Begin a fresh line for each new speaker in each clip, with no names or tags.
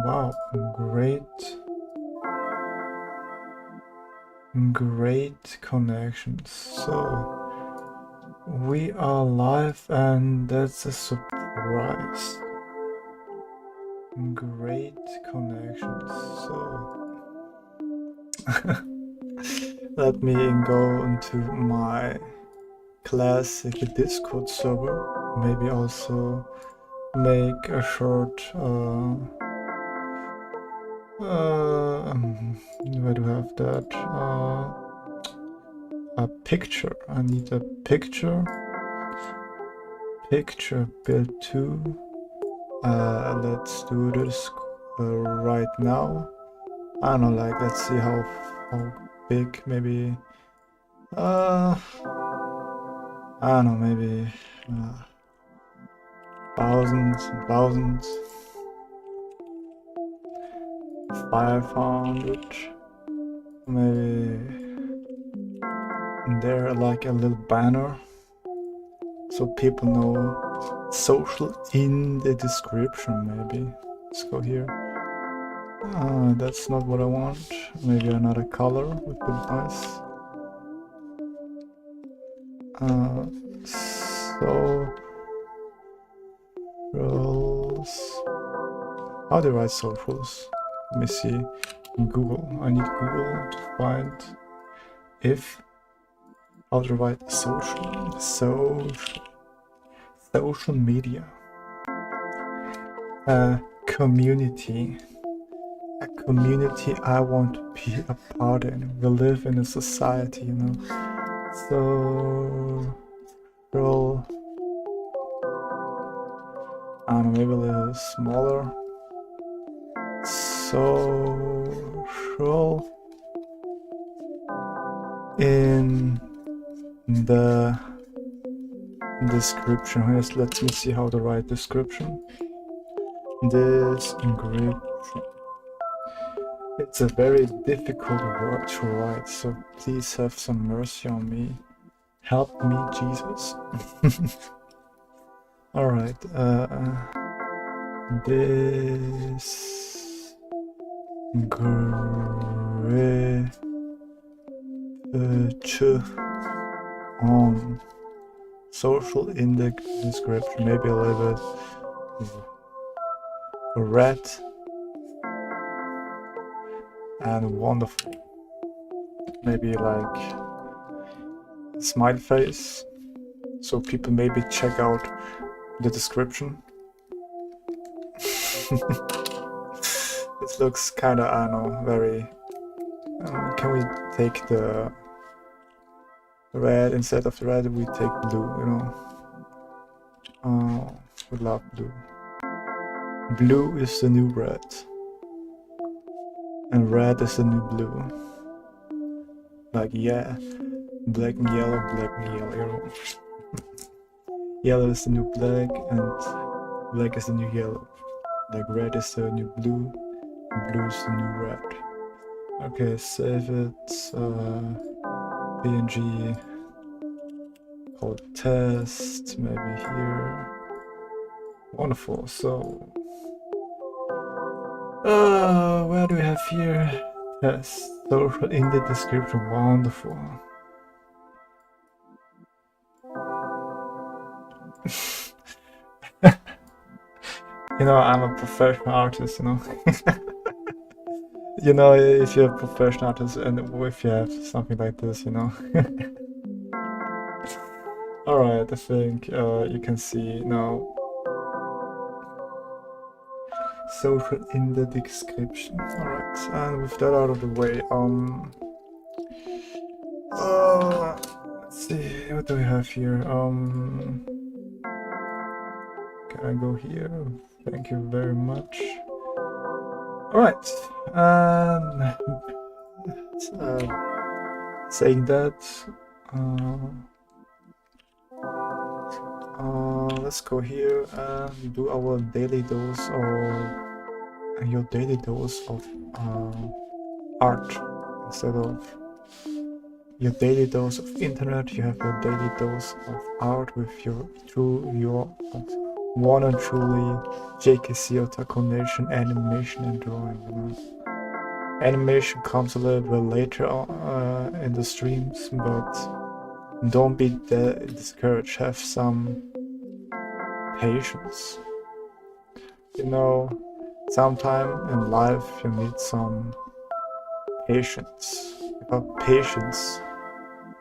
Wow, great connections. So we are live, and that's a surprise. Great connections. So let me go into my classic Discord server. Maybe also make a short where do I have that? A picture. I need a picture. Picture build 2. Let's do this right now. I don't know, like, let's see how big, maybe I don't know, maybe thousands and thousands. 500, maybe there, like a little banner so people know. Social in the description, maybe. Let's go here. That's not what I want. Maybe another color would be nice. Socials. How do I write socials? Let me see. In Google. I need Google to find if how to write social media. Community. A community I want to be a part in. We live in a society, you know. Social. I don't know, maybe a little smaller. Social in the description. Yes, let me see how to write description. Description. It's a very difficult word to write, so please have some mercy on me. Help me, Jesus. Alright, on social in the description, maybe a little bit red and wonderful, maybe like a smile face, so people maybe check out the description. This looks kinda, I don't know, very can we take the red instead of the red? We take blue, you know. We love blue. Blue is the new red, and red is the new blue. Like, yeah, black and yellow, you know. Yellow is the new black, and black is the new yellow. Like, red is the new blue, and blue is the new red. Okay, save it. PNG. Called test, maybe here. Wonderful. So, where do we have here? Test social in the description. Wonderful. You know, I'm a professional artist, you know. You know, if you're a professional artist and if you have something like this, you know. Alright, I think you can see now. Social in the description. Alright, and with that out of the way, let's see, what do we have here? Can I go here? Thank you very much. Alright, saying that, let's go here and do our daily dose or your daily dose of art instead of your daily dose of internet, you have your daily dose of art with your one and truly JKC Otaku Nation animation and drawing. You know? Animation comes a little bit later in the streams, but don't be discouraged. Have some patience. You know, sometime in life you need some patience. Without patience,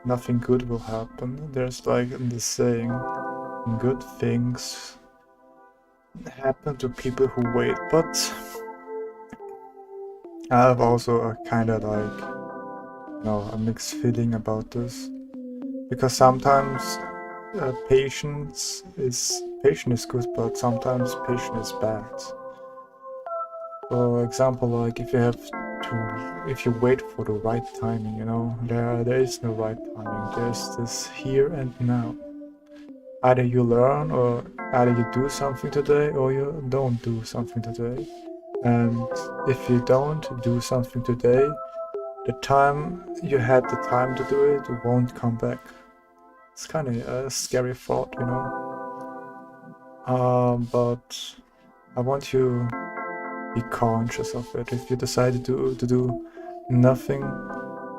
nothing good will happen. There's like this saying, good things happen to people who wait, but I have also a kind of like, you know, a mixed feeling about this, because sometimes patience is good, but sometimes patience is bad. For example, like if you wait for the right timing, you know, there is no right timing. There's this here and now. Either you learn, or either you do something today, or you don't do something today. And if you don't do something today, the time you had the time to do it won't come back. It's kind of a scary thought, you know. But I want you to be conscious of it. If you decide to do nothing,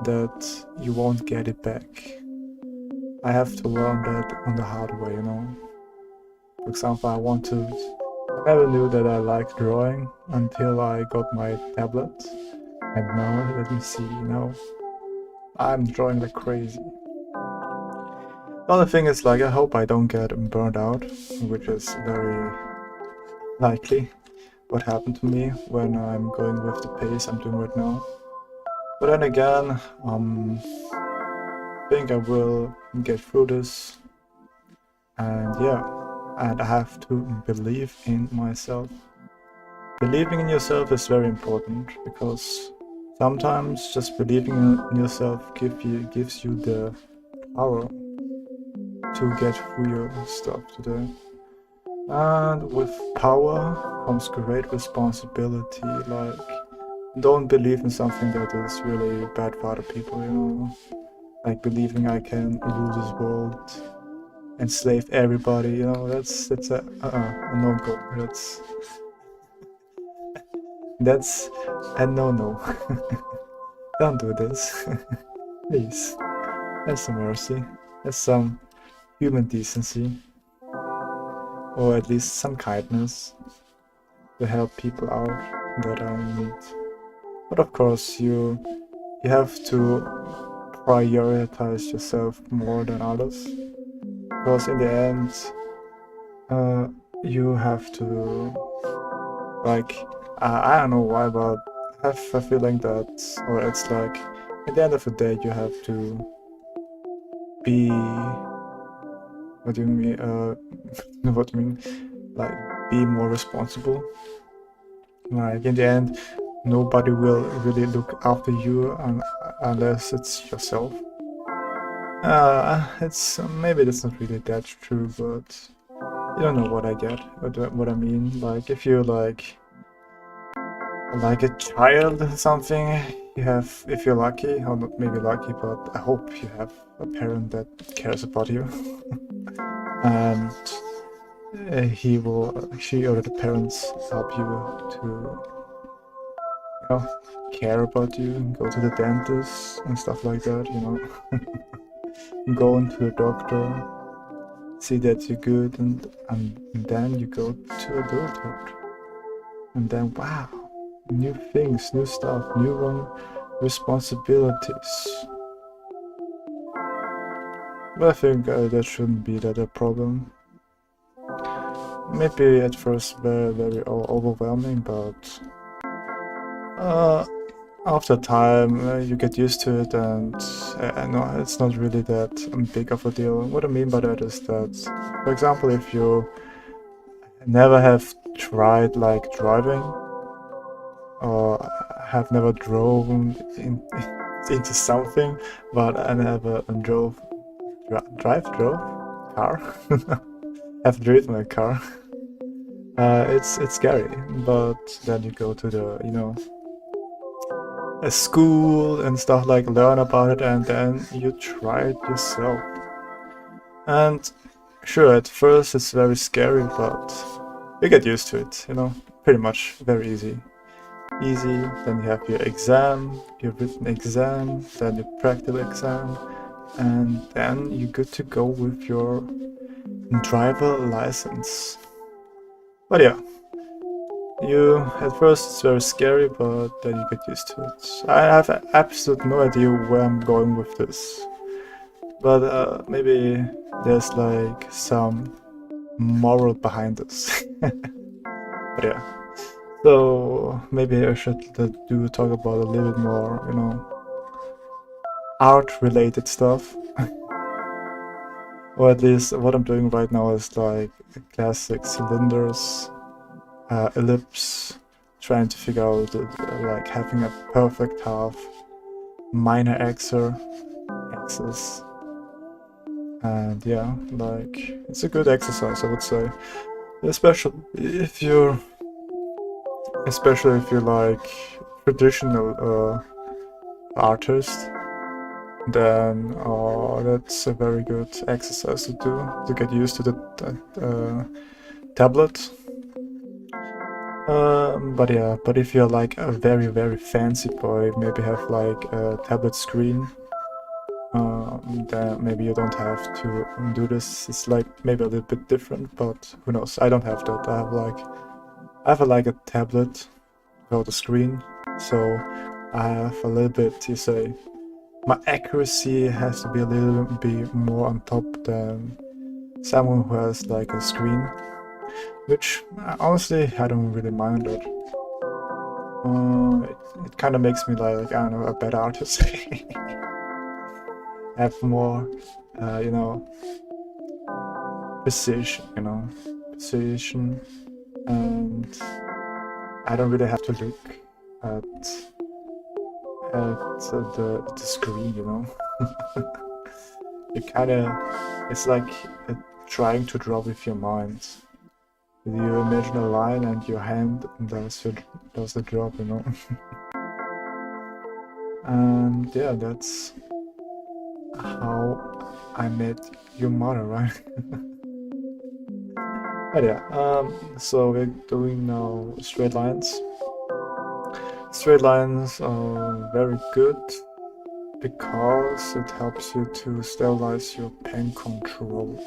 that you won't get it back. I have to learn that on the hard way, you know. For example, I never knew that I liked drawing until I got my tablet. And now, let me see, you know, I'm drawing like crazy. The other thing is, like, I hope I don't get burned out, which is very likely what happened to me when I'm going with the pace I'm doing right now. But then again, I think I will get through this, and yeah, and I have to believe in myself. Believing in yourself is very important, because sometimes just believing in yourself gives you the power to get through your stuff today. And with power comes great responsibility. Like, don't believe in something that is really bad for other people, you know? Like believing I can rule this world, enslave everybody, you know, that's a no-go. That's a no-no. Don't do this. Please. Have some mercy. Have some human decency. Or at least some kindness to help people out that are in need. But of course, you have to prioritize yourself more than others, because in the end, you have to, like, I don't know why, but I have a feeling that, or it's like, at the end of the day, you have to be, what do you mean, what do you mean, like, be more responsible. Like, in the end, nobody will really look after you unless it's yourself. It's maybe that's not really that true, but you don't know what I get, what I mean. Like, if you like a child or something, you have, if you're lucky, or not maybe lucky, but I hope you have a parent that cares about you, and she or the parents help you to, you know, care about you, go to the dentist and stuff like that, you know. Go into the doctor, see that you're good, and then you go to adulthood. And then, wow, new things, new stuff, new responsibilities. But I think that shouldn't be that a problem. Maybe at first very overwhelming, but after time you get used to it, and no, it's not really that big of a deal. What I mean by that is that, for example, if you never have tried like driving, or have never drove into something, but I never drove car. Have driven a car. It's scary, but then you go to the, you know, a school and stuff, like learn about it and then you try it yourself. And sure, at first it's very scary, but you get used to it, you know, pretty much very easy. Then you have your exam, your written exam, then your practical exam, and then you're good to go with your driver license. But yeah, at first it's very scary, but then you get used to it. I have absolutely no idea where I'm going with this, but maybe there's like some moral behind this. But yeah, so maybe I should talk about a little bit more, you know, art-related stuff. Or at least what I'm doing right now is like classic cylinders, ellipse, trying to figure out like having a perfect half, minor axis, and yeah, like it's a good exercise, I would say, especially if you're like traditional artist. Then that's a very good exercise to do to get used to the tablet. But yeah, but if you're like a very, very fancy boy, maybe have like a tablet screen, then maybe you don't have to do this. It's like maybe a little bit different, but who knows? I don't have that. I have like a tablet without a screen, so I have a little bit, you say, my accuracy has to be a little bit more on top than someone who has like a screen, which honestly I don't really mind it. It kind of makes me like, I don't know, a better artist. Have more, you know, precision, and I don't really have to look at the screen, you know. You kind of, it's like trying to draw with your mind. You imagine a line and your hand does the job, you know. And yeah, that's how I met your mother, right? But yeah, so we're doing now straight lines. Straight lines are very good because it helps you to stabilize your pen control.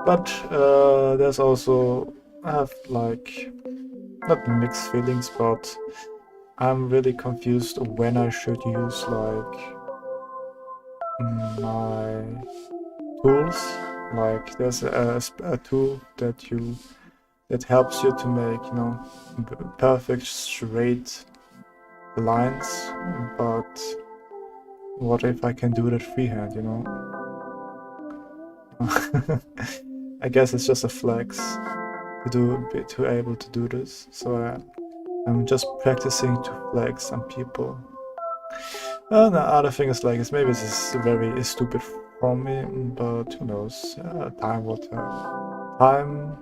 But there's also, I have like, not mixed feelings, but I'm really confused when I should use like my tools. Like there's a tool that helps you to make, you know, perfect straight lines, but what if I can do that freehand, you know? I guess it's just a flex to be able to do this, so I'm just practicing to flex on people. And the other thing is like, maybe this is very stupid from me, but who knows? Time will tell. Time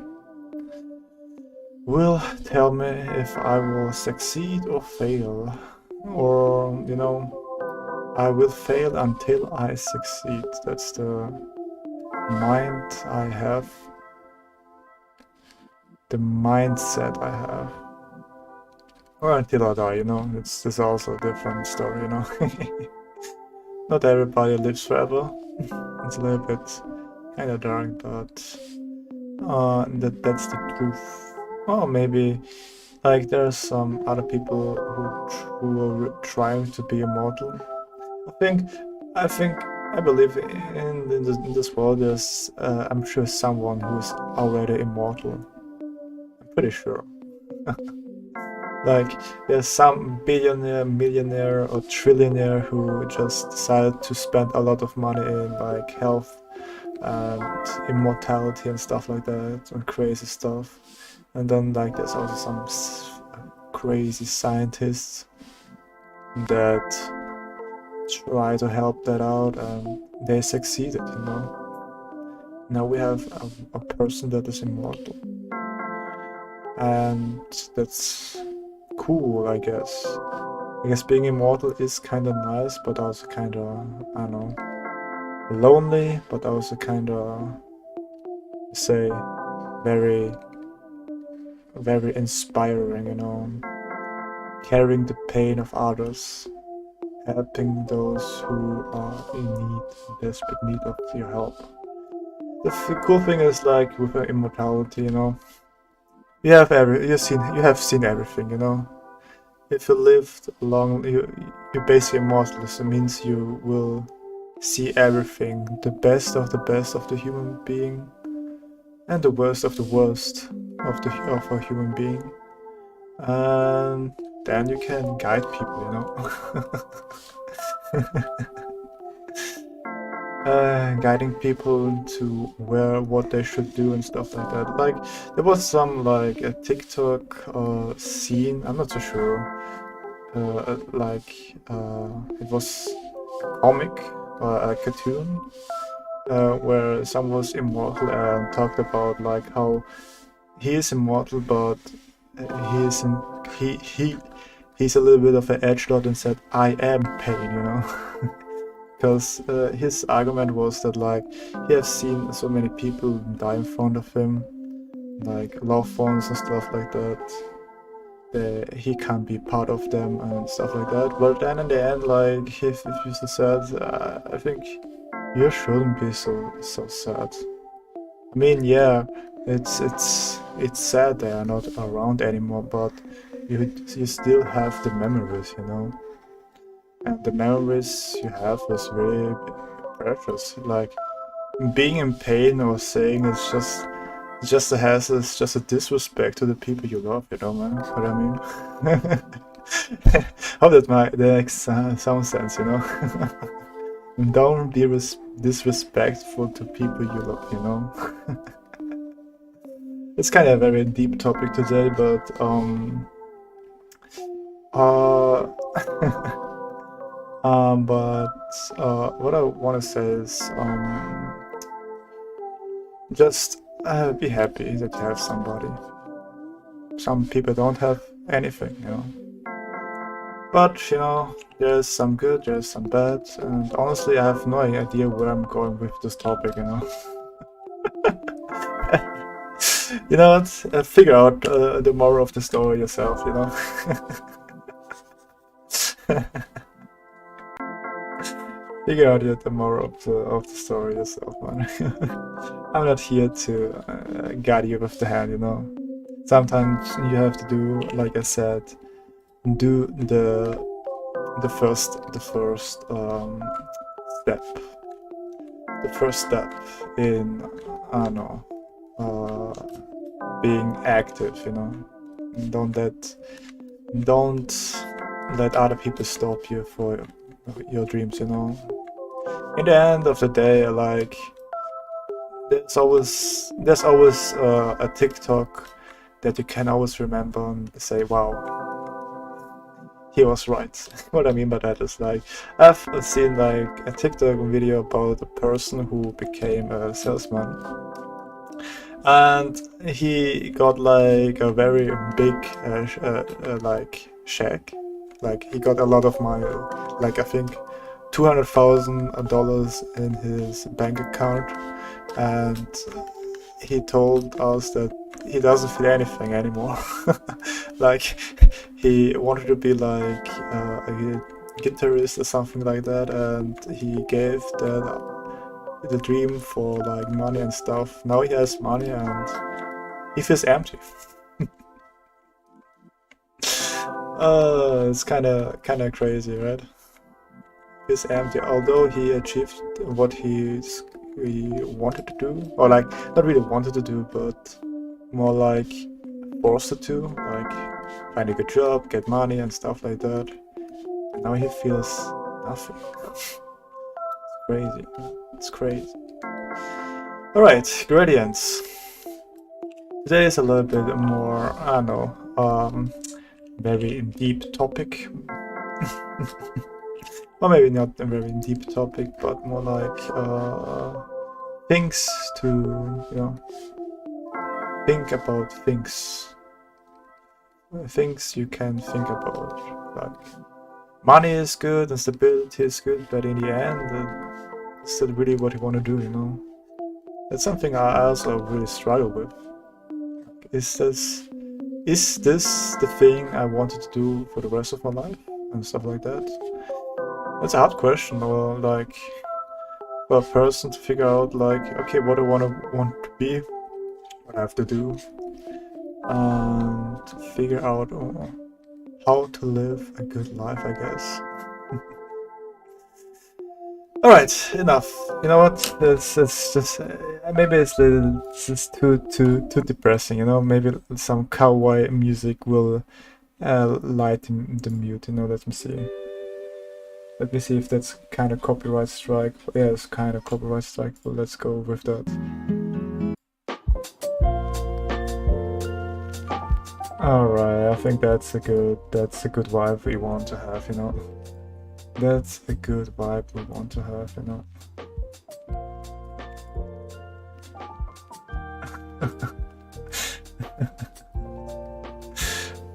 will tell me if I will succeed or fail, or you know, I will fail until I succeed. That's the mind I have, the mindset I have. Or until I die, you know, it's also a different story, you know. Not everybody lives forever. It's a little bit kind of dark, but that's the truth. Or maybe like there's some other people who are trying to be immortal. I believe in this world there's I'm sure someone who's already immortal. I'm pretty sure. Like there's some billionaire, millionaire, or trillionaire who just decided to spend a lot of money in like health and immortality and stuff like that, and crazy stuff. And then like there's also some crazy scientists that try to help that out, and they succeeded, you know. Now we have a person that is immortal, and that's cool, I guess. I guess being immortal is kind of nice, but also kind of, I don't know, lonely, but also kind of, say, very, very inspiring, you know, carrying the pain of others, helping those who are in need, desperate need of your help. The cool thing is, like, with immortality, you know, you have seen everything, you know. If you lived long, you basically immortal. So it means you will see everything, the best of the human being, and the worst of the worst of a human being. And then you can guide people, you know. Guiding people to what they should do and stuff like that. Like there was some like a TikTok scene. I'm not so sure. It was a comic or a cartoon where someone was immortal and talked about like how he is immortal, but he isn't. He's a little bit of an edgelord and said, "I am pain," you know. Because his argument was that like he has seen so many people die in front of him, like loved ones and stuff like that. He can't be part of them and stuff like that. But then in the end, like he just said, I think you shouldn't be so sad. I mean, yeah, it's sad they are not around anymore, but you still have the memories, you know. And the memories you have is really precious. Like being in pain or saying it's just a disrespect to the people you love, you know, man. What I mean? Hope that makes some sense, you know. Don't be disrespectful to people you love, you know. It's kind of a very deep topic today, but uh, what I want to say is just be happy that you have somebody. Some people don't have anything, you know. But, you know, there's some good, there's some bad, and honestly, I have no idea where I'm going with this topic, you know. You know what? Figure out the moral of the story yourself, you know. Figure out the moral of the story yourself, man. I'm not here to guide you with the hand, you know. Sometimes you have to do, like I said, do the first step. The first step in, I don't know, being active, you know. Don't let other people stop you for your dreams, you know. In the end of the day, like there's always a TikTok that you can always remember and say, wow, he was right. What I mean by that is like I've seen like a TikTok video about a person who became a salesman, and he got like a very big like check. Like he got a lot of money, like I think $200,000 in his bank account, and he told us that he doesn't feel anything anymore. Like he wanted to be like a guitarist or something like that, and he gave the dream for like money and stuff. Now he has money and he feels empty. It's kind of crazy, right? He's empty, although he achieved what he wanted to do, or like not really wanted to do, but more like forced to, like find a good job, get money and stuff like that. And now he feels nothing. It's crazy. It's crazy. Alright, gradients. Today is a little bit more, I don't know, very deep topic. Or maybe not a very deep topic, but more like things to, you know, think about things. Things you can think about, like money is good and stability is good, but in the end, is that really what you want to do, you know? That's something I also really struggle with. Is this the thing I wanted to do for the rest of my life and stuff like that? That's a hard question, or like for a person to figure out, like, okay, what I want to be, what I have to do, and to figure out how to live a good life, I guess. All right, enough. You know what? It's just maybe it's just too depressing. You know, maybe some cowboy music will lighten the mood. You know, let me see. Let me see if that's kind of copyright strike. Yeah, it's kind of copyright strike. But let's go with that. All right, I think that's a good vibe we want to have. You know, that's a good vibe we want to have. You know.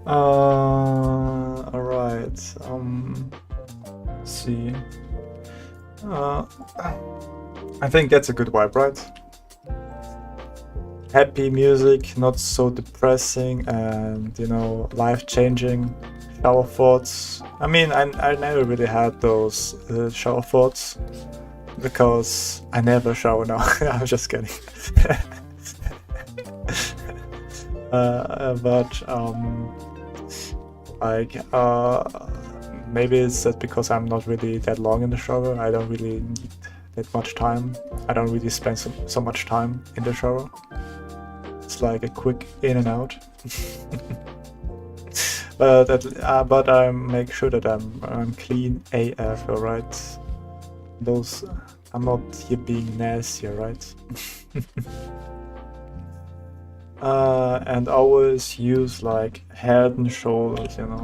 All right. Let's see. I think that's a good vibe, right? Happy music, not so depressing, and you know, life-changing shower thoughts. I mean, I never really had those shower thoughts because I never shower now. I'm just kidding. But like maybe it's that because I'm not really that long in the shower. I don't really need that much time. I don't really spend so much time in the shower. It's like a quick in and out. But I make sure that I'm clean AF, alright? Those I'm not here being nasty, alright? And always use like head and shoulders, you know.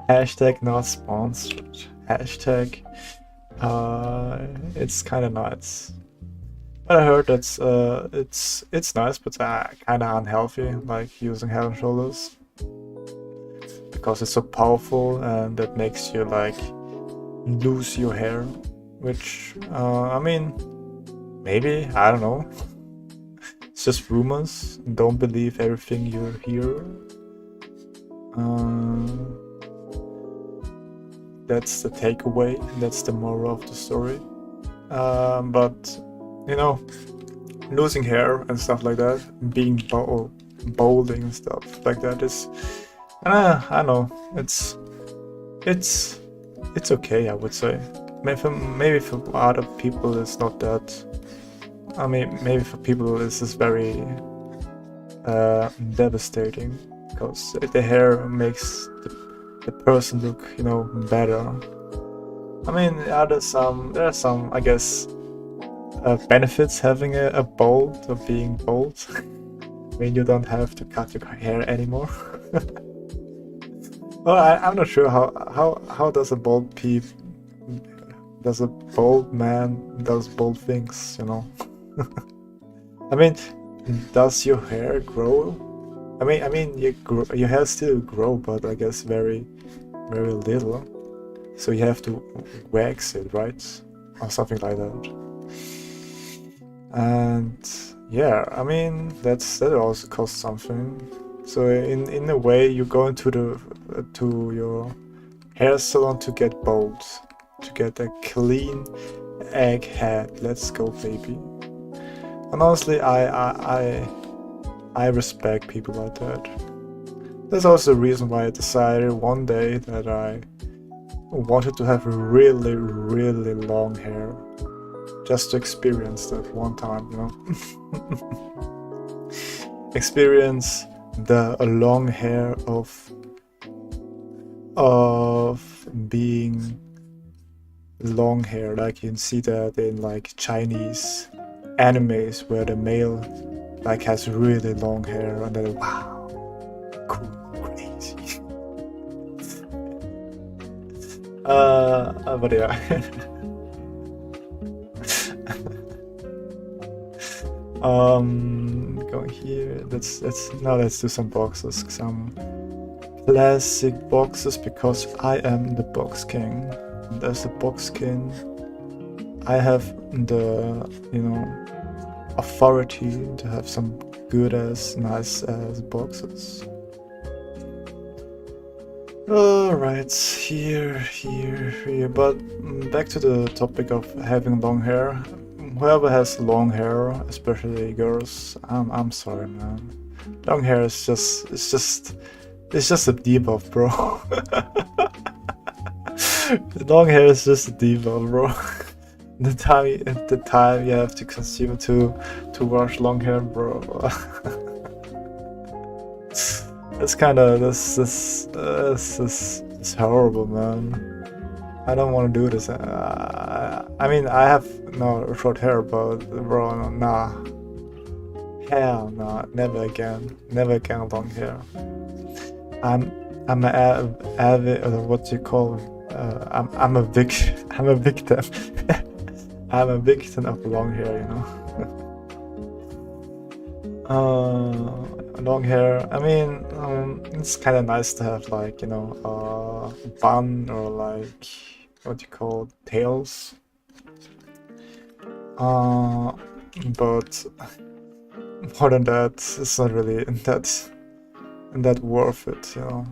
Hashtag not sponsored. Hashtag it's kind of nice. But I heard that's it's nice, but kind of unhealthy, like using head and shoulders, because it's so powerful and that makes you like lose your hair, which I mean, maybe, I don't know. It's just rumors. Don't believe everything you hear. That's the takeaway. That's the moral of the story. But you know, losing hair and stuff like that, being balding and stuff like that is, I know, it's okay, I would say. Maybe for other people it's not that. I mean, maybe for people this is very devastating, because the hair makes the person look, you know, better. I mean, there are some, I guess, benefits having a bald, or being bald. I mean, you don't have to cut your hair anymore. Well, I'm not sure how does a bald man does bold things, you know. I mean, does your hair grow? I mean, your hair still grow, but I guess very little. So you have to wax it, right, or something like that. And yeah, I mean, that also costs something. So in a way, you go into to your hair salon to get bald, to get a clean egg head. Let's go, baby. And honestly, I respect people like that. That's also the reason why I decided one day that I wanted to have really long hair, just to experience that one time, you know. Experience the long hair of being long hair, like you can see that in like Chinese animes where the male like has really long hair, and then wow, cool, crazy. But yeah. Going here. Let's do some boxes, because I'm classic boxes because I am the box king. And as a box king, I have the, you know, authority to have some good as nice as boxes. Alright, here, but back to the topic of having long hair. Whoever has long hair, especially girls, I'm sorry, man. Long hair is just a debuff, bro. Long hair is just a debuff, bro. The time you have to consume to wash long hair, bro. That's horrible, man. I don't want to do this. I mean, I have no short hair, but bro, nah. Hell no, never again. Never again long hair. I'm a avid, what you call, I'm a victim. I'm a victim. I'm a victim of long hair, you know. Long hair. I mean, it's kind of nice to have, like, you know, bun or like what you call tails. But more than that, it's not really that worth it, you know.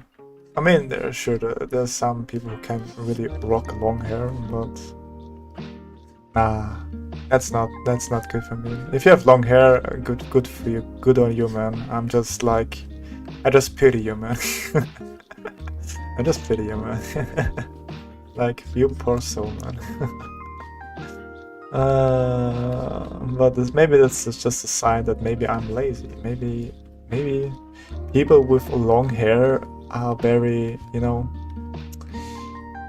I mean, there's some people who can really rock long hair, but nah, that's not good for me. If you have long hair, good for you, good on you, man. I just pity you, man. I just pity you, man. Like, you poor soul, man. But maybe this is just a sign that maybe I'm lazy. Maybe people with long hair are very, you know,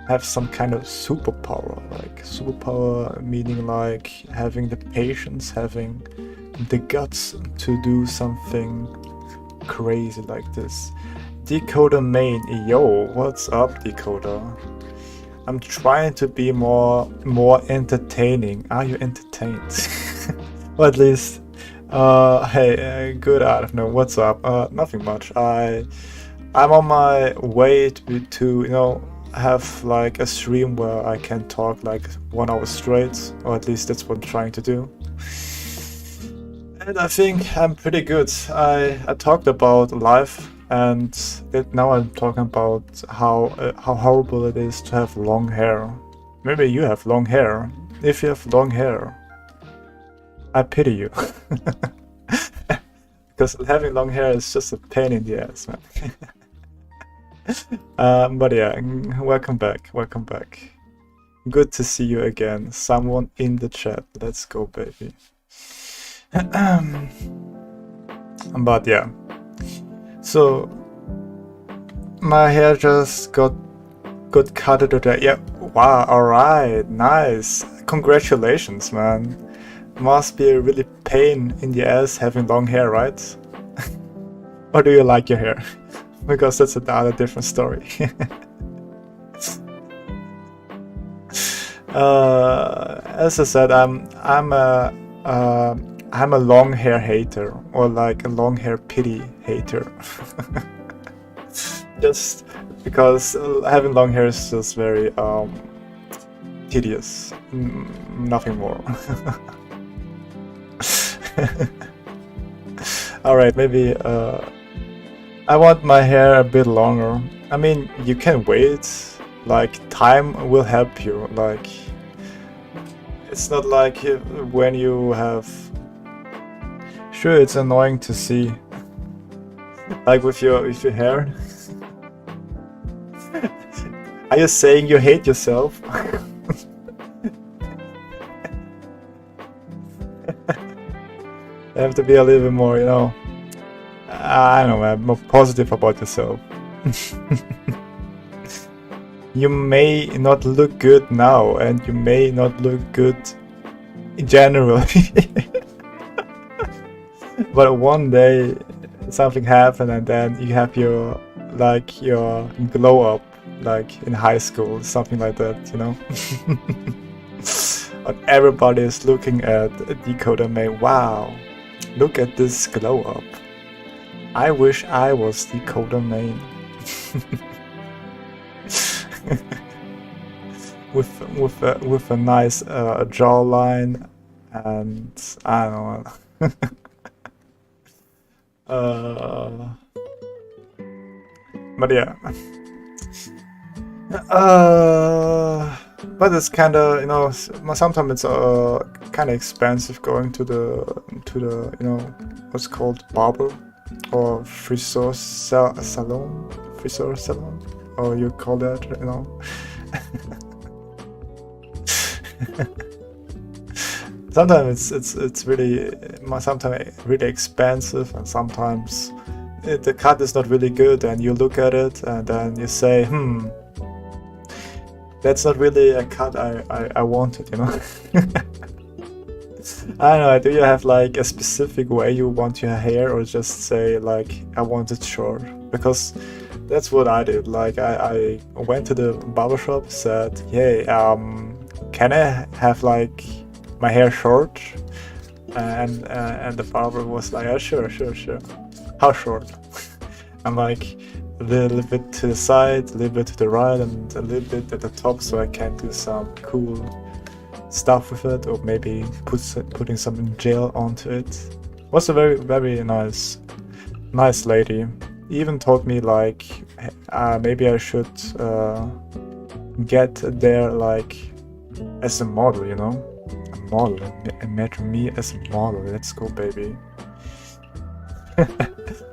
have some kind of superpower. Like, superpower meaning like having the patience, having the guts to do something crazy like this. Decoder main, yo, what's up, Decoder? I'm trying to be more entertaining. Are you entertained? Or at least, hey, good. I don't know. What's up? Nothing much. I'm on my way to you know, have like a stream where I can talk like 1 hour straight, or at least that's what I'm trying to do. And I think I'm pretty good. I talked about life. And now I'm talking about how horrible it is to have long hair. Maybe you have long hair. If you have long hair, I pity you. Because having long hair is just a pain in the ass, man. But yeah, welcome back. Good to see you again. Someone in the chat. Let's go, baby. But yeah. So my hair just got cut today. Yeah, wow, alright, nice. Congratulations, man. Must be a really pain in the ass having long hair, right? Or do you like your hair? Because that's another different story. As I said, I'm a long hair hater, or like a long hair pity hater. Just because having long hair is just very tedious, nothing more. Alright, maybe I want my hair a bit longer. I mean, you can wait, like time will help you. Like, it's not like when you have. Sure, it's annoying to see, like with your hair. Are you saying you hate yourself? You have to be a little bit more, you know, I don't know, man, more positive about yourself. You may not look good now, and you may not look good generally. But one day something happened, and then you have your glow up, like in high school, something like that, you know. But everybody is looking at Decoder May. Wow, look at this glow up. I wish I was Decoder Main. with a nice jawline, and I don't know. But yeah. But it's kind of, you know, sometimes it's kind of expensive going to the you know, what's called barber or friseur salon, or you call that, you know. Sometimes it's really expensive, and sometimes the cut is not really good, and you look at it and then you say, that's not really a cut I wanted, you know. I don't know, do you have like a specific way you want your hair, or just say like, I want it short? Because that's what I did. Like I went to the barbershop, said, hey, can I have like my hair short? And the barber was like, oh, sure. How short? I'm like, a little bit to the side, a little bit to the right, and a little bit at the top, so I can do some cool stuff with it, or maybe putting some gel onto it. Was a very nice lady. Even told me like, maybe I should get there like as a model, you know, a model. Imagine me as a model. Let's go, baby.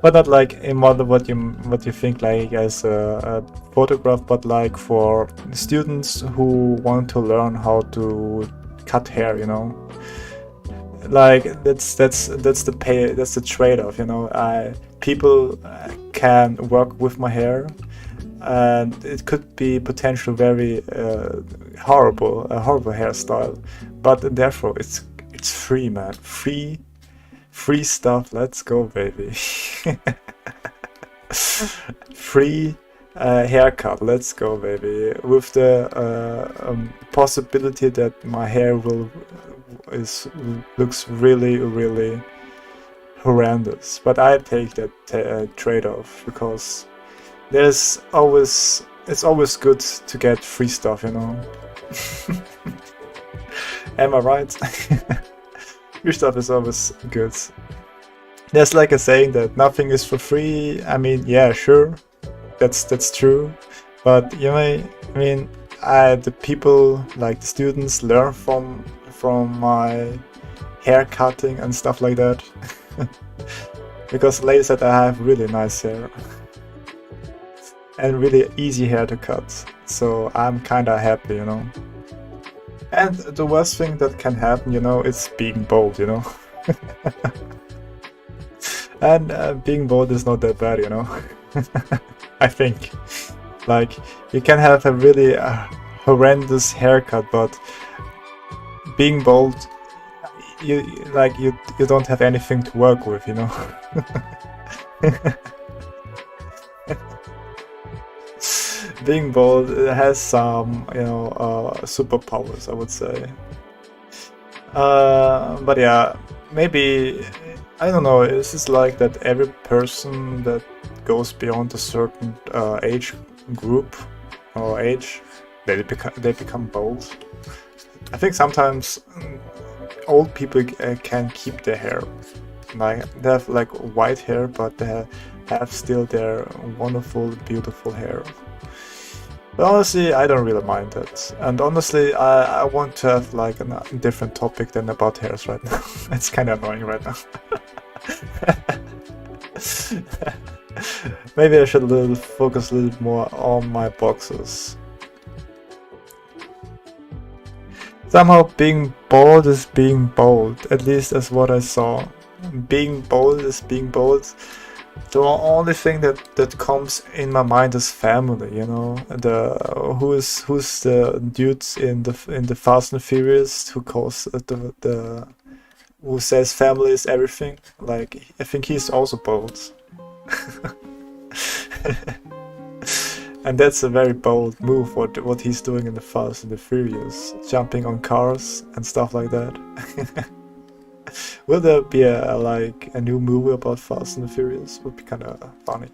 But not like a model what you think like as a photograph, but like for students who want to learn how to cut hair, you know. Like that's the trade-off, you know. People can work with my hair, and it could be potentially very a horrible hairstyle, but therefore it's free, man. Free stuff, let's go, baby. Free haircut, let's go, baby. With the possibility that my hair looks really horrendous. But I take that trade-off, because it's always good to get free stuff, you know. Am I right? Your stuff is always good. There's like a saying that nothing is for free. I mean, yeah, sure, that's true. But you know, I mean, the people, like the students, learn from my hair cutting and stuff like that. Because ladies said I have really nice hair and really easy hair to cut, so I'm kinda happy, you know. And the worst thing that can happen, you know, is being bald, you know. And being bald is not that bad, you know. I think. Like, you can have a really horrendous haircut, but being bald, you don't have anything to work with, you know. Being bald has some, you know, superpowers, I would say. But yeah, maybe, I don't know, it's just like that every person that goes beyond a certain age group or age, they become bald. I think sometimes old people can keep their hair. Like, they have like white hair, but they have still their wonderful, beautiful hair. But honestly, I don't really mind that. And honestly, I want to have like a different topic than about hairs right now. It's kind of annoying right now. Maybe I should focus a little more on my boxes. Somehow being bold is being bold. At least that's what I saw. Being bold is being bold. The only thing that comes in my mind is family, you know. Who's the dudes in the Fast and Furious who calls who says family is everything? Like, I think he's also bold. And that's a very bold move, what he's doing in the Fast and the Furious, jumping on cars and stuff like that. Will there be a new movie about Fast and the Furious? Would be kind of funny.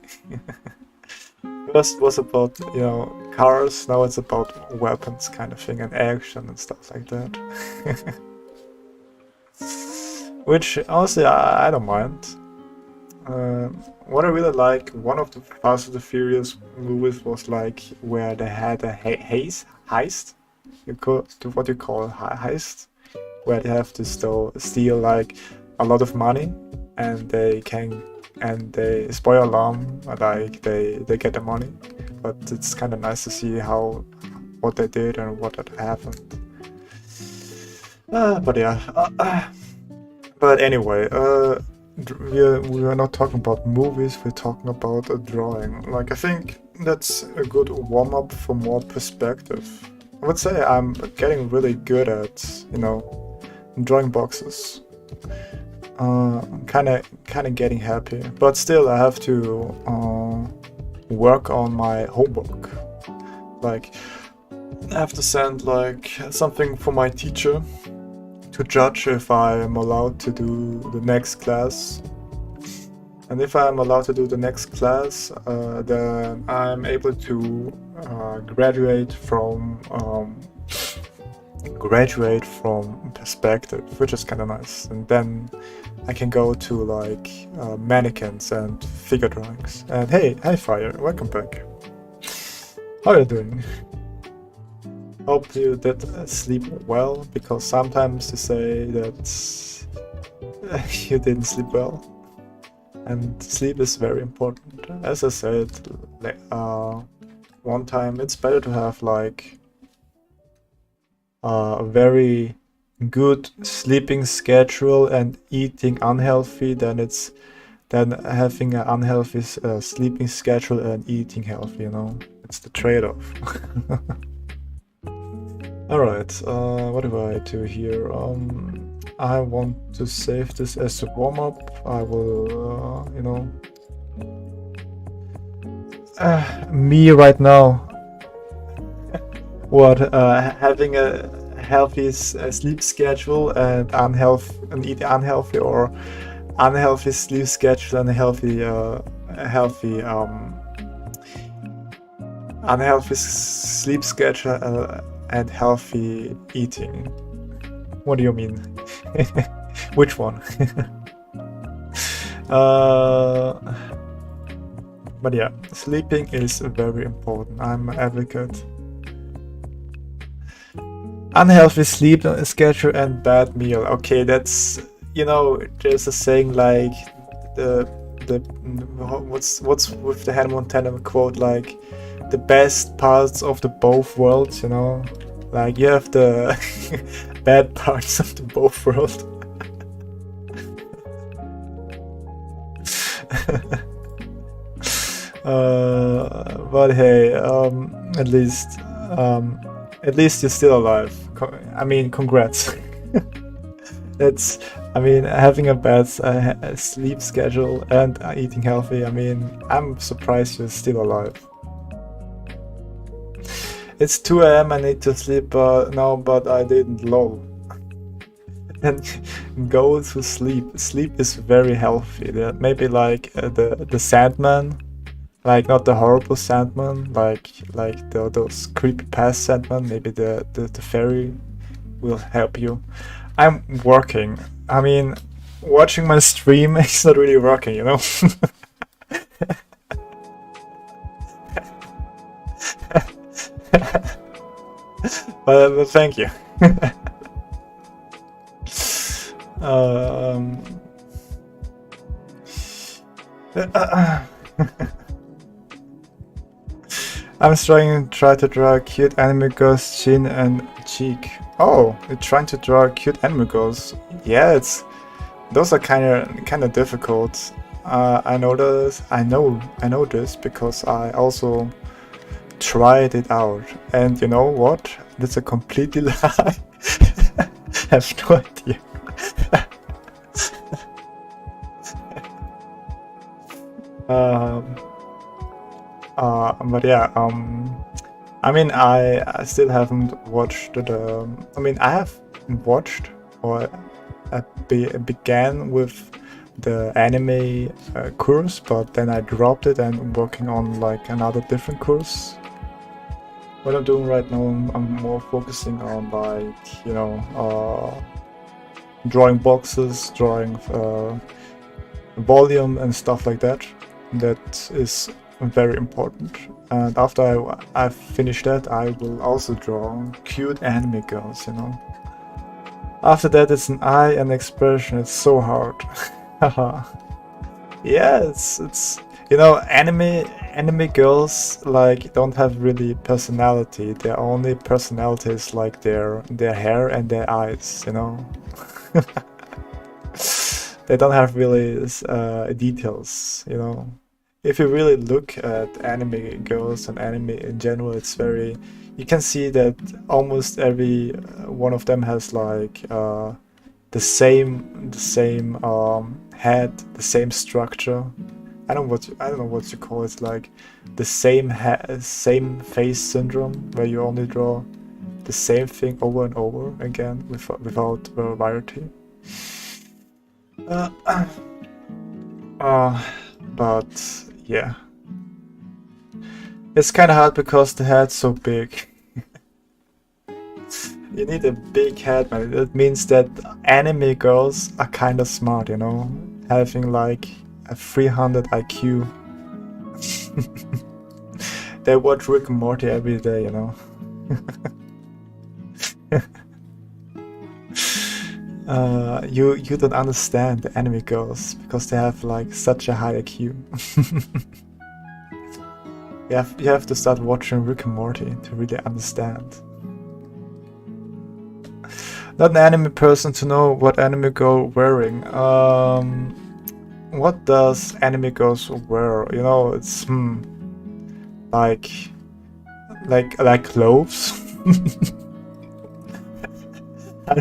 First was about, you know, cars, now it's about weapons kind of thing and action and stuff like that. Which honestly I don't mind. What I really like, one of the Fast and the Furious movies was like where they had a heist. What you call heist, where they have to steal like a lot of money, and they spoil alarm, like they get the money. But it's kind of nice to see what they did and what had happened. But yeah. But anyway, we are not talking about movies, we're talking about a drawing. Like, I think that's a good warm-up for more perspective. I would say I'm getting really good at, you know, drawing boxes. Kind of getting happy, but still I have to work on my homework. Like, I have to send like something for my teacher to judge if I am allowed to do the next class. And if I'm allowed to do the next class, then I'm able to graduate from perspective, which is kind of nice. And then I can go to like mannequins and figure drawings. And hey, hi Fire, welcome back. How are you doing? Hope you did sleep well, because sometimes you say that you didn't sleep well. And sleep is very important. As I said one time, it's better to have like a very good sleeping schedule and eating unhealthy than having an unhealthy sleeping schedule and eating healthy, you know? It's the trade-off. Alright, what do I do here? I want to save this as a warm-up. I will, you know... me right now. What, having a healthy sleep schedule and eat unhealthy, or unhealthy sleep schedule and unhealthy sleep schedule and healthy eating. What do you mean? Which one? But yeah, sleeping is very important. I'm an advocate. Unhealthy sleep schedule and bad meal. Okay, that's, you know, there's a saying like what's with the Hannah Montana quote, like the best parts of the both worlds, you know? Like, you have the bad parts of the both worlds. But hey, at least you're still alive. I mean, congrats. I mean, having a bad sleep schedule and eating healthy, I mean, I'm surprised you're still alive. It's 2 AM, I need to sleep now, but I didn't lol. And go to sleep. Sleep is very healthy. Maybe like the Sandman, like not the horrible Sandman, like those creepy past Sandman. Maybe the fairy will help you. I'm working. I mean, watching my stream is not really working, you know. But thank you. I'm trying to draw cute anime girls' chin and cheek. Oh, you're trying to draw cute anime girls? Yeah, those are kind of difficult. I know this. I know this because I also tried it out, and you know what? That's a completely lie. I have no idea. But yeah, I mean, I still haven't watched I mean, I have watched, or I began with the anime course, but then I dropped it and I'm working on like another different course. What I'm doing right now, I'm more focusing on like, you know, drawing boxes, drawing volume and stuff like that. That is very important. And after I finish that, I will also draw cute anime girls, you know. After that, it's an eye and expression. It's so hard. Haha. Yeah, it's you know, anime girls like don't have really personality. Their only personality is like their hair and their eyes, you know. They don't have really details, you know. If you really look at anime girls and anime in general, it's very, you can see that almost every one of them has like the same head, the same structure. I don't know what you call it, like the same face syndrome, where you only draw the same thing over and over again without variety. But yeah, it's kind of hard because the head's so big. You need a big head, man. It means that anime girls are kind of smart, you know, having like a 300 IQ. They watch Rick and Morty every day, you know. You don't understand the anime girls because they have like such a high IQ. You have to start watching Rick and Morty to really understand. Not an anime person to know what anime girl wearing. What does anime girls wear? You know, it's like clothes. I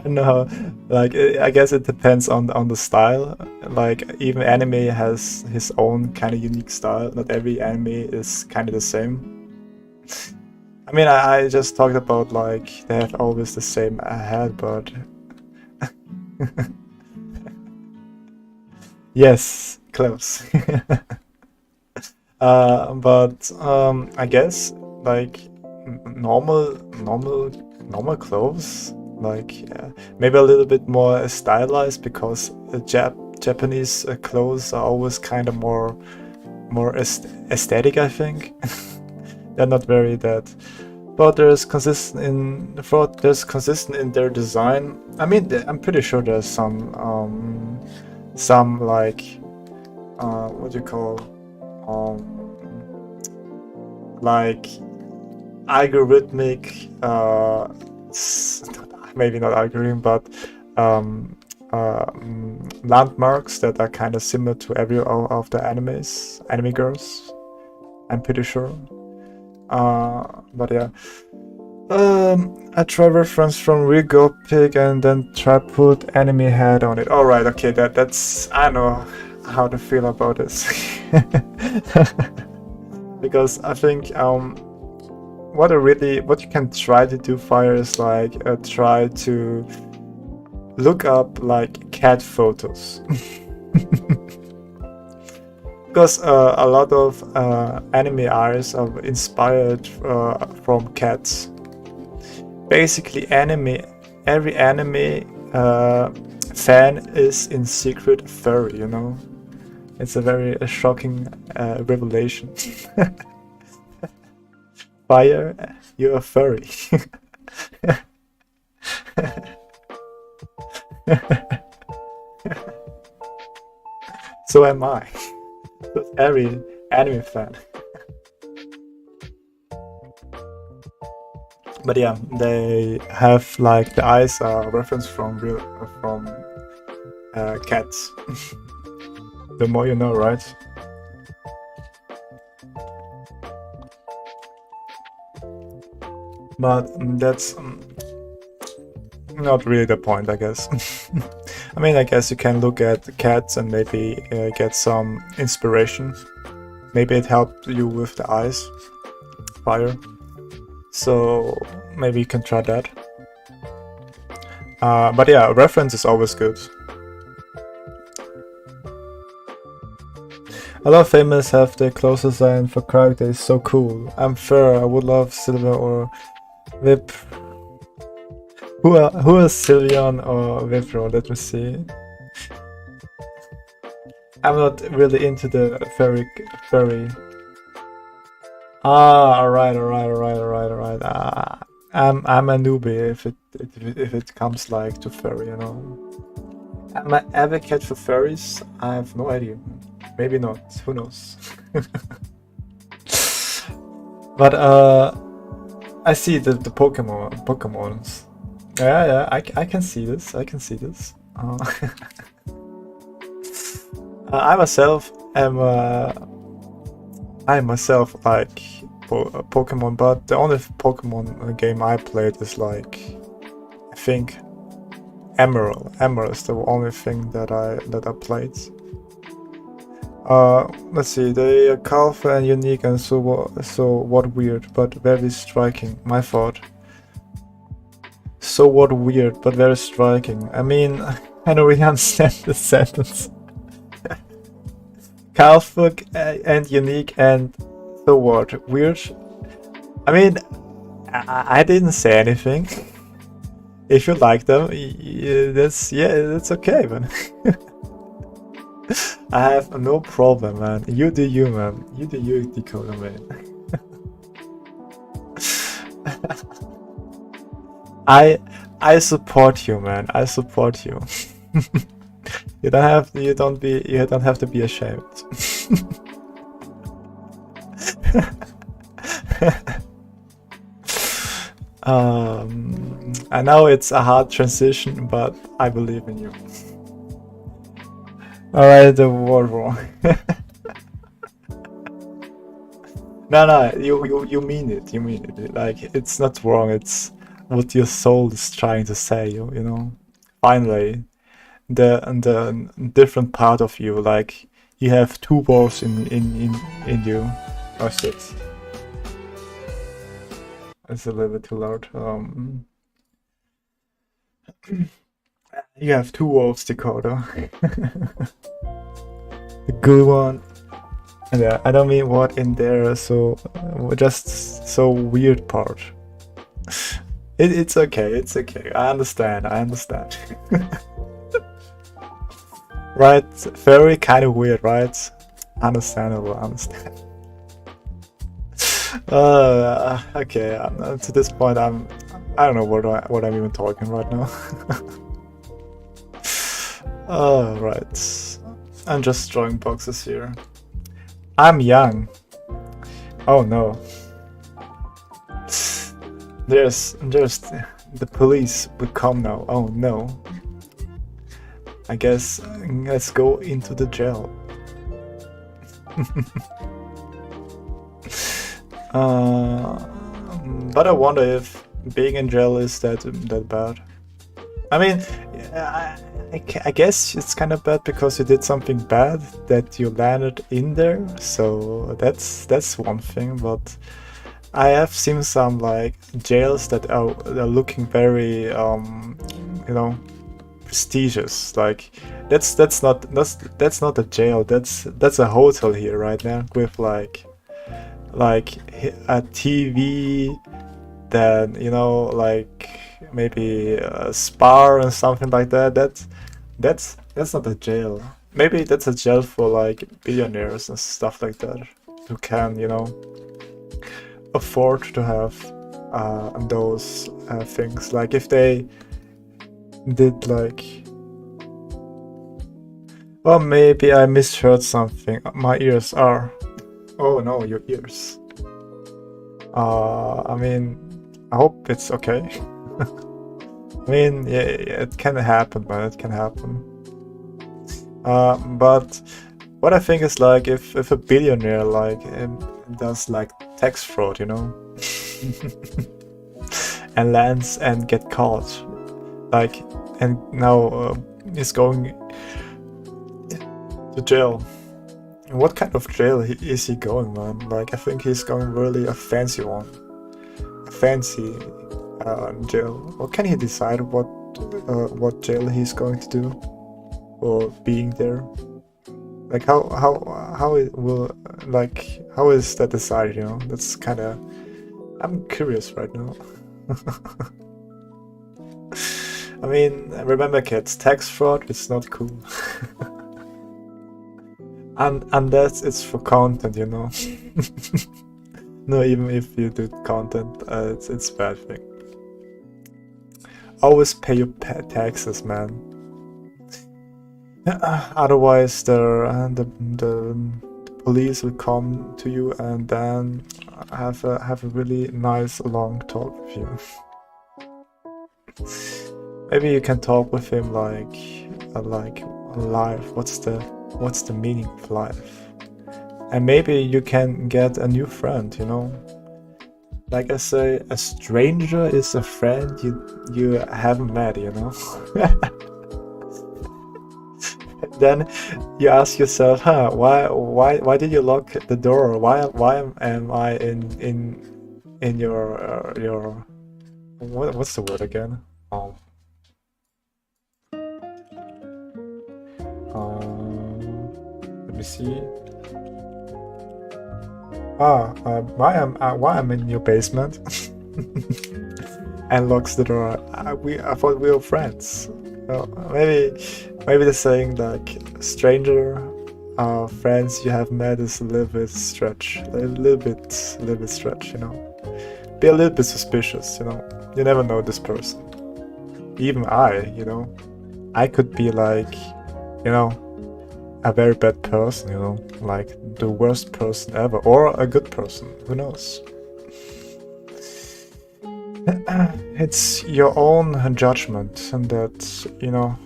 don't know. Like, I guess it depends on the style. Like, even anime has his own kind of unique style. Not every anime is kind of the same. I mean, I just talked about like they have always the same head, but yes, close. But I guess like normal clothes, like maybe a little bit more stylized, because Japanese clothes are always kind of more aesthetic, I think. They're not very that, but there's consistent in their design. I mean, I'm pretty sure there's some like what do you call like algorithmic maybe not algorithm, but landmarks that are kind of similar to every of the anime girls, I'm pretty sure. But yeah, I try reference from real girl pic and then try put anime head on it. All right, okay, that's I know how to feel about this. Because I think what you can try to do, Fire, is like try to look up like cat photos. Because a lot of anime artists are inspired from cats. Basically, every anime fan is in secret a furry, you know? It's a very shocking revelation. Fire, you're a furry. So am I. That's every anime fan. But yeah, they have like the eyes are reference from cats. The more you know, right? But that's not really the point, I guess. I mean, I guess you can look at cats and maybe get some inspiration. Maybe it helped you with the eyes, Fire. So maybe you can try that. But yeah, reference is always good. A lot of famous have their clothes design for characters. So cool. I'm sure I would love Silver or Vip. Who is Sylveon or Vipro? Let me see. I'm not really into the furry. Ah, alright. I'm a newbie if it comes like to furry, you know. Am I advocate for furries? I have no idea. Maybe not. Who knows? But I see the Pokemons. Yeah, I can see this. I can see this. I myself am I myself like Pokemon, but the only Pokemon game I played is like, I think, Emerald. Emerald is the only thing that I played. Let's see. They are colorful and unique, and so what weird, but very striking. My thought. So what weird, but very striking. I mean, I don't really understand this sentence. Colorful and unique, and so what? Weird? I mean, I didn't say anything. If you like them, that's okay, man. I have no problem, man. You do you, man. You do you, Dakota, man. I support you, man. I support you. You don't have to be ashamed. I know it's a hard transition, but I believe in you. Alright, the war wrong. No, you mean it. You mean it. Like, it's not wrong. It's what your soul is trying to say. You know. Finally, the different part of you. Like, you have two wolves in you. Oh shit. It's a little bit too loud. You have two wolves, Dakota. The good one. And I don't mean what in there, so just so weird part. It's okay, I understand. Right, very kind of weird, right? Understandable, understand. Okay, to this point I don't know what I'm even talking right now. Right. I'm just drawing boxes here. I'm young. Oh no. There's the police will come now. Oh no. I guess let's go into the jail. But I wonder if being in jail is that bad. I mean, I guess it's kind of bad because you did something bad that you landed in there. So that's one thing. But I have seen some like jails that are looking very you know, prestigious. Like that's not a jail. That's a hotel here right now with like a TV. Then, you know, like maybe a spa and something like that. That's not a jail. Maybe that's a jail for like billionaires and stuff like that, who can, you know, afford to have those things. Like if they did like, well, maybe I misheard something. My ears are. Oh no, your ears. I mean, I hope it's okay. I mean, yeah, it can happen, man. It can happen. But what I think is like if a billionaire like does like tax fraud, you know, and lands and get caught, like, and now is going to jail. What kind of jail is he going, man? Like, I think he's going really a fancy one. A fancy jail. Or can he decide what jail he's going to do? Or being there? Like how it will, like, how is that decided, you know? That's kind of, I'm curious right now. I mean, remember kids, tax fraud is not cool. And unless it's for content, you know. No, even if you do content, it's bad thing. Always pay your taxes, man. Otherwise, the police will come to you and then have a really nice long talk with you. Maybe you can talk with him like life. What's the meaning of life? And maybe you can get a new friend, you know. Like I say, a stranger is a friend you haven't met, you know. Then you ask yourself, huh? Why did you lock the door? Why am I in your what's the word again? Let me see. Why I'm in your basement? And locks the door. I thought we were friends. Maybe they're saying like stranger friends you have met is a little bit stretch, a little bit stretch, you know. Be a little bit suspicious, you know. You never know this person. Even you know, I could be like, you know, a very bad person, you know, like the worst person ever, or a good person, who knows. It's your own judgment, and that, you know,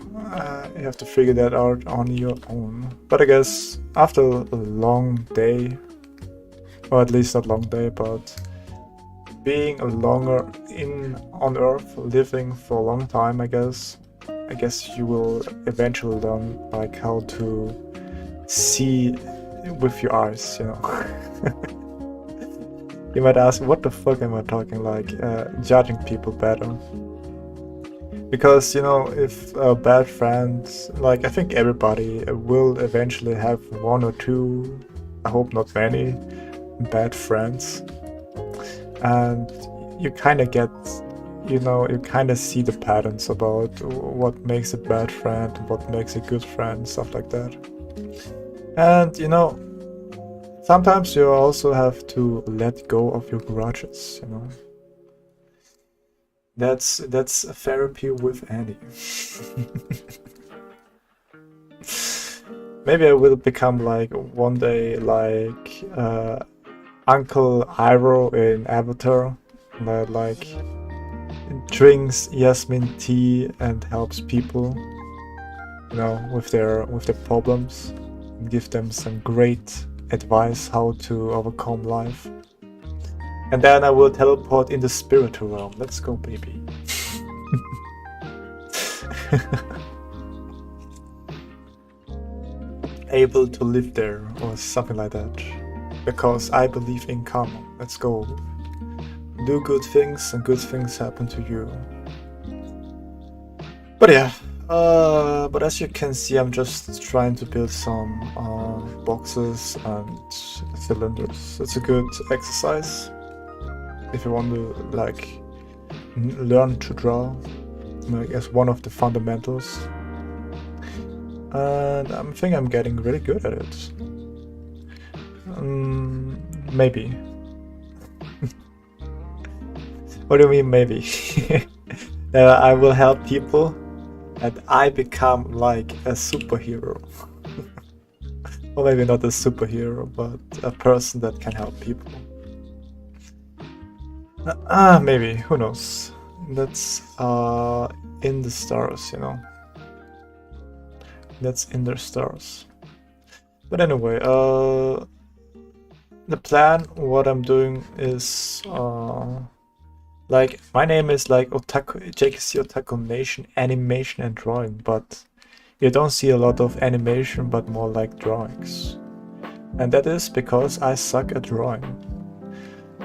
you have to figure that out on your own. But I guess after a long day, or at least not long day, but being longer on Earth, living for a long time, I guess you will eventually learn like how to see with your eyes, you know. You might ask, what the fuck am I talking like? Judging people better. Because, you know, if a bad friend, like I think everybody will eventually have one or two, I hope not many, bad friends. And you kind of get, you know, you kind of see the patterns about what makes a bad friend, what makes a good friend, stuff like that. And, you know, sometimes you also have to let go of your grudges, you know. That's therapy with Andy. Maybe I will become like one day like Uncle Iroh in Avatar, that like drinks Yasmin tea and helps people, you know, with their problems, and give them some great advice how to overcome life. And then I will teleport in the spiritual realm. Let's go, baby. Able to live there or something like that. Because I believe in karma. Let's go. Do good things and good things happen to you. But yeah. But as you can see, I'm just trying to build some boxes and cylinders. It's a good exercise if you want to like learn to draw. I guess one of the fundamentals. And I think I'm getting really good at it. Maybe. What do you mean maybe? I will help people and I become like a superhero. Or maybe not a superhero, but a person that can help people. Maybe, who knows? That's in the stars, you know. That's in the stars. But anyway, the plan, what I'm doing is like my name is like Otaku, JKC Otaku Nation, animation and drawing, but you don't see a lot of animation, but more like drawings. And that is because I suck at drawing.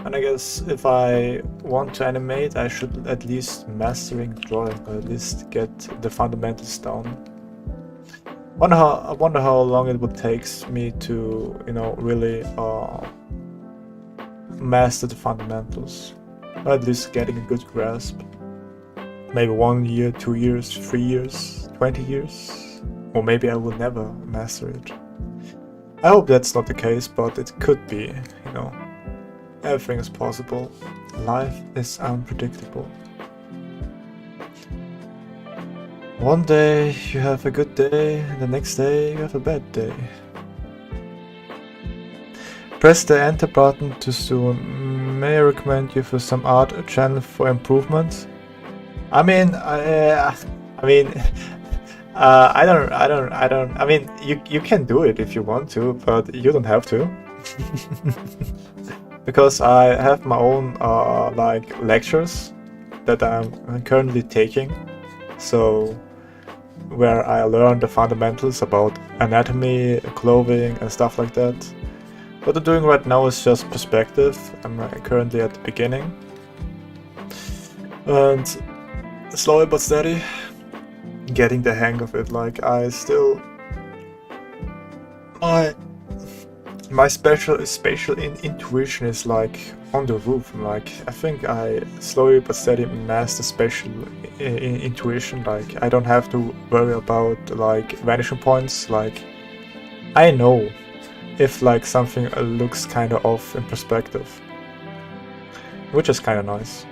And I guess if I want to animate, I should at least mastering drawing, or at least get the fundamentals down. I wonder how long it would take me to, you know, really master the fundamentals, or at least getting a good grasp. Maybe 1 year, 2 years, 3 years, 20 years, or maybe I will never master it. I hope that's not the case, but it could be, you know. Everything is possible. Life is unpredictable. One day you have a good day, and the next day you have a bad day. Press the enter button too soon. May I recommend you for some art channel for improvement? I mean, I don't. I mean, you can do it if you want to, but you don't have to. Because I have my own like lectures that I'm currently taking. So where I learn the fundamentals about anatomy, clothing, and stuff like that. What I'm doing right now is just perspective. I'm currently at the beginning, and slowly but steady, getting the hang of it. Like I still, my spatial intuition is like on the roof. Like I think I slowly but steady master spatial intuition. Like I don't have to worry about like vanishing points. Like I know if like something looks kind of off in perspective, which is kind of nice.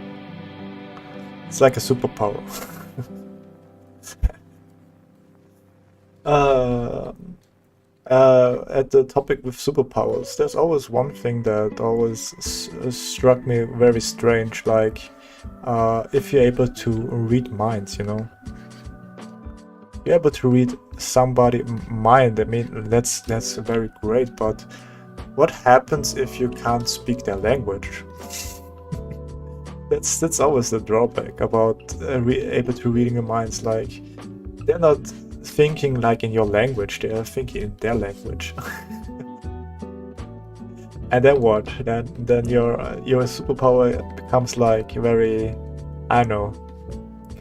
It's like a superpower. At the topic with superpowers, there's always one thing that always struck me very strange, like if you're able to read minds, you know? You're able to read somebody's mind. I mean, that's very great, but what happens if you can't speak their language? That's always the drawback about able to reading a minds. Like they're not thinking like in your language, they are thinking in their language. And then what? Then your superpower becomes like very, I don't know,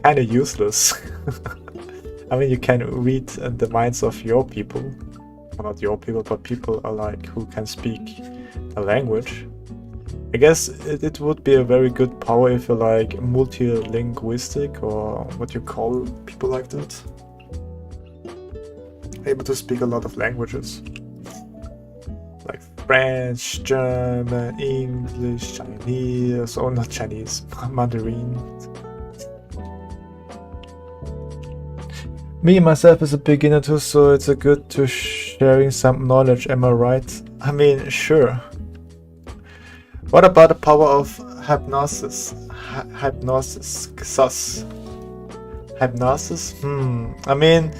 kind of useless. I mean, you can read the minds of your people, well, not your people, but people are like who can speak a language. I guess it would be a very good power if you're like multilinguistic, or what you call people like that. Able to speak a lot of languages. Like French, German, English, Chinese, or not Chinese, Mandarin. Me myself is a beginner too, so it's a good to sharing some knowledge, am I right? I mean, sure. What about the power of hypnosis? Hypnosis? Hypnosis? I mean,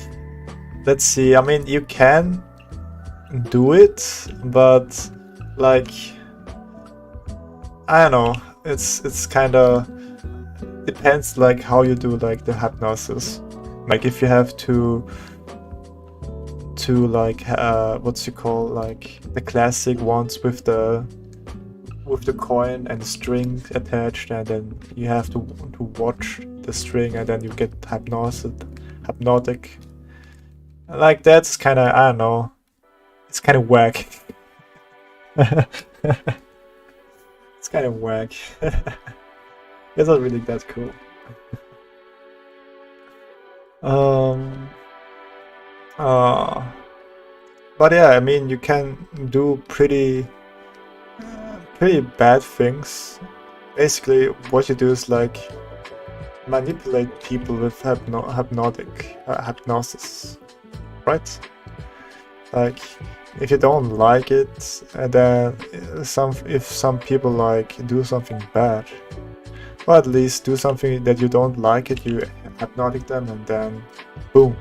let's see. I mean, you can do it, but like, I don't know. It's kind of depends like how you do like the hypnosis. Like if you have to like what's you call like the classic ones with the coin and the string attached, and then you have to watch the string, and then you get hypnotic. Like that's kind of, I don't know. It's kind of whack. It's kind of whack. It's not really that cool. But yeah, I mean, you can do pretty bad things. Basically, what you do is like manipulate people with hypnosis, right? Like if you don't like it, and then if some people like do something bad, or at least do something that you don't like it, you hypnotic them, and then boom,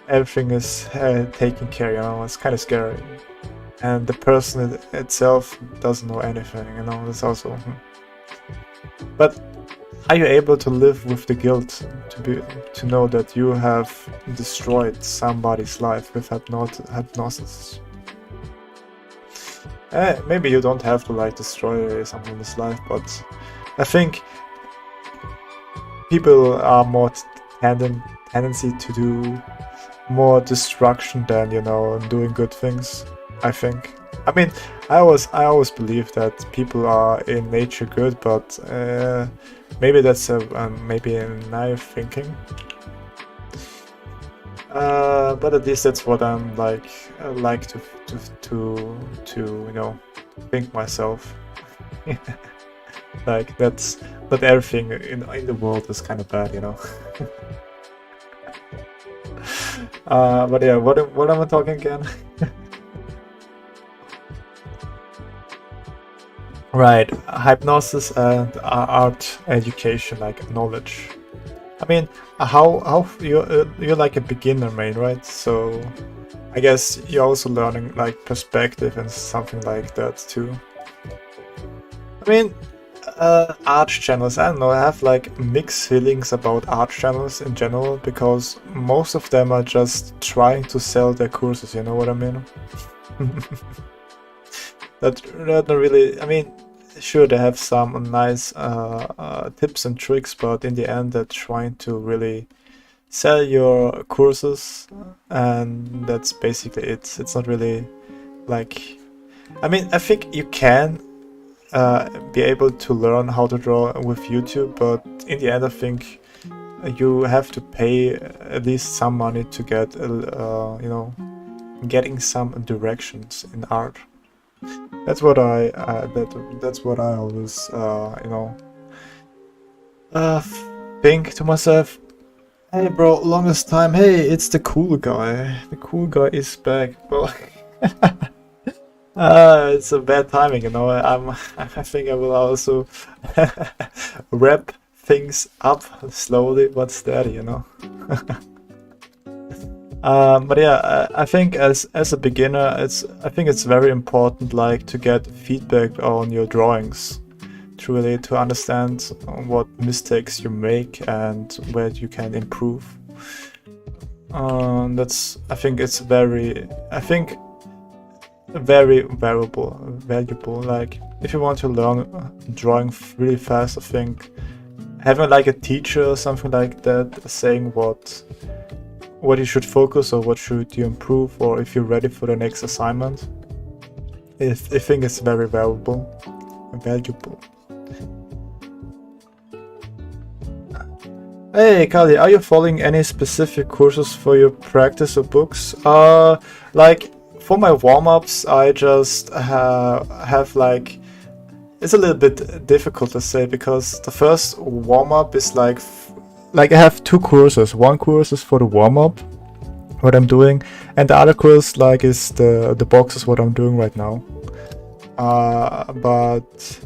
everything is taken care, you know. It's kind of scary, and the person itself doesn't know anything, you know. That's also but are you able to live with the guilt to know that you have destroyed somebody's life with hypnosis? Maybe you don't have to like destroy someone's life, but I think people are more tendency to do more destruction than, you know, doing good things, I think. I mean, I always believe that people are in nature good, but maybe that's maybe a naive thinking. But at least that's what I'm like to you know, think myself. Like that's not everything in the world is kind of bad, you know. But yeah, what am I talking again? Right, hypnosis and art education, like knowledge. I mean, how you're like a beginner, man, right? So I guess you're also learning like perspective and something like that too. I mean, art channels, I don't know, I have like mixed feelings about art channels in general, because most of them are just trying to sell their courses, you know what I mean? That not really, I mean, sure, they have some nice tips and tricks, but in the end they're trying to really sell your courses, and that's basically it. It's not really like, I mean, I think you can be able to learn how to draw with YouTube, but in the end I think you have to pay at least some money to get you know, getting some directions in art. That's what that's what I always you know, think to myself. Hey bro, longest time. Hey, it's the cool guy. The cool guy is back. Well, it's a bad timing, you know. I think I will also wrap things up slowly but steady, you know. But yeah, I think as a beginner, I think it's very important like to get feedback on your drawings, truly to understand what mistakes you make and where you can improve. That's, I think it's very valuable. Like if you want to learn drawing really fast, I think having like a teacher or something like that saying what you should focus or what should you improve, or if you're ready for the next assignment, I think it's very valuable. Hey Kali, are you following any specific courses for your practice or books? Like for my warm-ups, I just have like, it's a little bit difficult to say, because the first warm-up is like I have two courses. One course is for the warm-up, what I'm doing, and the other course like is the boxes, what I'm doing right now. But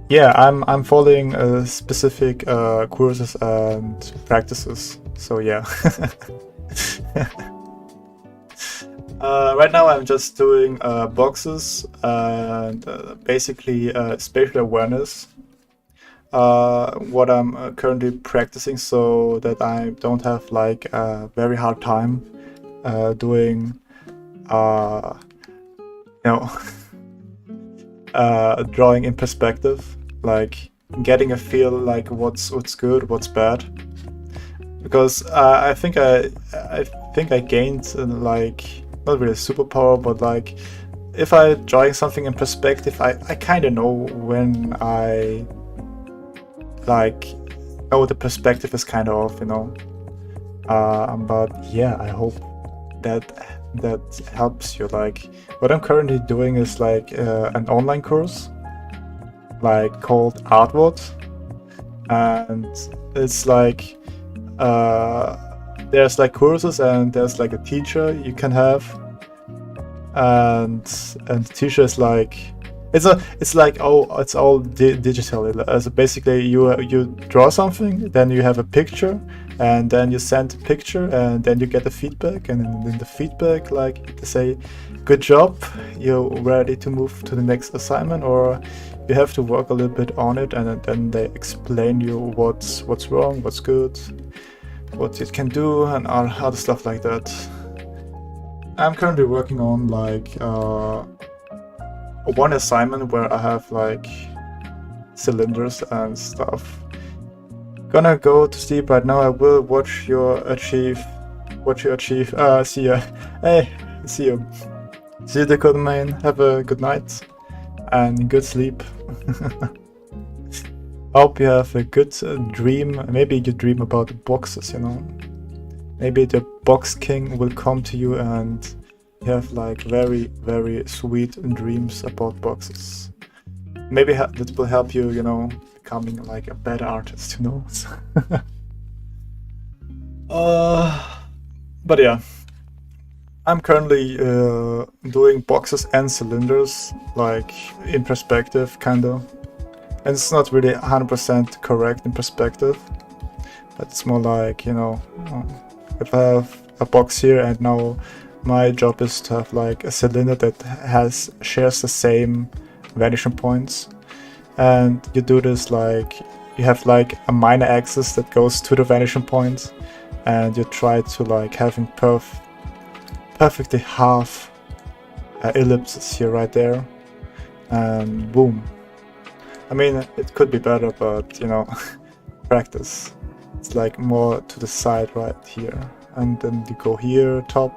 yeah, I'm following specific courses and practices. So yeah. Right now I'm just doing boxes and basically spatial awareness. What I'm currently practicing, so that I don't have like a very hard time doing you know, drawing in perspective, like getting a feel like what's good, what's bad. Because I think I gained like, not really superpower, but like if I drawing something in perspective, I kind of know when I like know the perspective is kind of off, you know. But yeah, I hope that helps you. Like what I'm currently doing is like an online course like called Artwork, and it's like there's like courses and there's like a teacher you can have, and the teacher is like, it's like, oh, it's all digital. So basically you draw something, then you have a picture, and then you send the picture, and then you get the feedback, and in the feedback like they say, good job, you're ready to move to the next assignment, or you have to work a little bit on it, and then they explain you what's wrong, what's good, what it can do, and other stuff like that. I'm currently working on like one assignment where I have like cylinders and stuff gonna go to sleep right now. I will watch you achieve. See ya. Hey, see you. See you, Dakota man. Have a good night and good sleep. Hope you have a good dream. Maybe you dream about the boxes, you know. Maybe the box king will come to you and you have like very, very sweet dreams about boxes. Maybe that will help you, you know, becoming like a better artist, you know. But yeah, I'm currently doing boxes and cylinders, like in perspective, kinda. And it's not really 100% correct in perspective, but it's more like, you know, if I have a box here and now my job is to have like a cylinder that shares the same vanishing points, and you do this like you have like a minor axis that goes to the vanishing point, and you try to like having perfectly half ellipses here right there, and boom. I mean, it could be better, but you know, practice. It's like more to the side right here, and then you go here, top,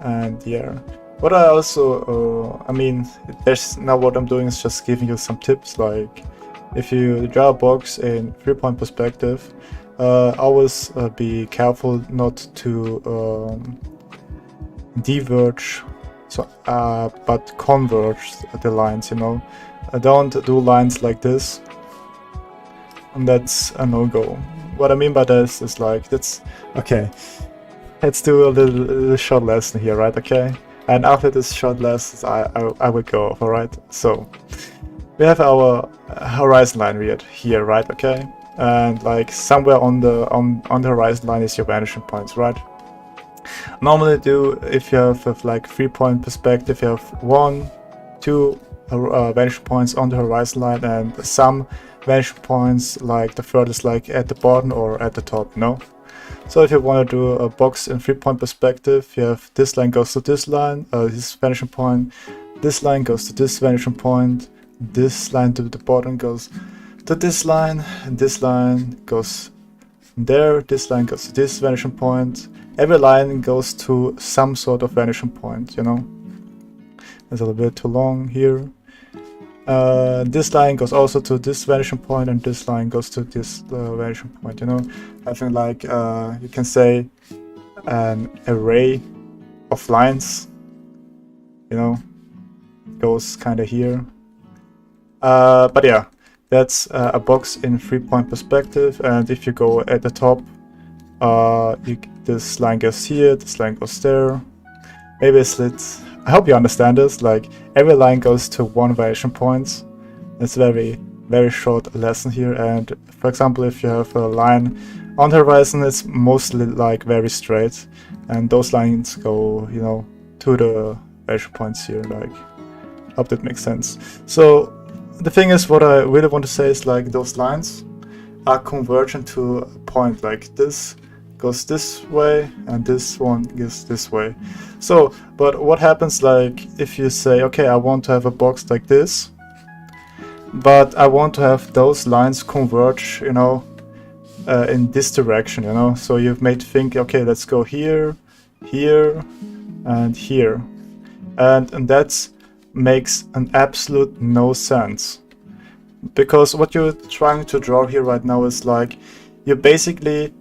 and yeah. What I also, I mean, there's now what I'm doing is just giving you some tips, like if you draw a box in 3-point perspective, always be careful not to diverge, so but converge the lines, you know. Don't do lines like this, and that's a no-go. What I mean by this is like, that's okay. Let's do a little short lesson here, right? Okay, and after this short lesson, I will go off. All right. So we have our horizon line here, right? Okay, and like somewhere on the horizon line is your vanishing points, right? Normally, if you have like 3-point perspective, you have 1, 2 vanishing points on the horizon line, and some vanishing points like the furthest like at the bottom or at the top, no? So if you want to do a box in 3-point perspective, you have this line goes to this line, this vanishing point, this line goes to this vanishing point, this line to the bottom goes to this line, and this line goes there, this line goes to this vanishing point. Every line goes to some sort of vanishing point, you know. It's a little bit too long here. This line goes also to this vanishing point, and this line goes to this vanishing point, you know. I think like you can say an array of lines, you know, goes kind of here. But yeah, that's a box in 3-point perspective, and if you go at the top, this line goes here, this line goes there. Maybe it's I hope you understand this, like every line goes to one vanishing point. It's a very, very short lesson here, and for example, if you have a line on the horizon, it's mostly like very straight, and those lines go, you know, to the vanishing points here, like, hope that makes sense. So the thing is, what I really want to say is like those lines are convergent to a point, like this goes this way and this one goes this way. So, but what happens like if you say, okay, I want to have a box like this, but I want to have those lines converge, you know, in this direction, you know. So you've made think, okay, let's go here, here, and here, and that makes an absolute no sense, because what you're trying to draw here right now is like you're basically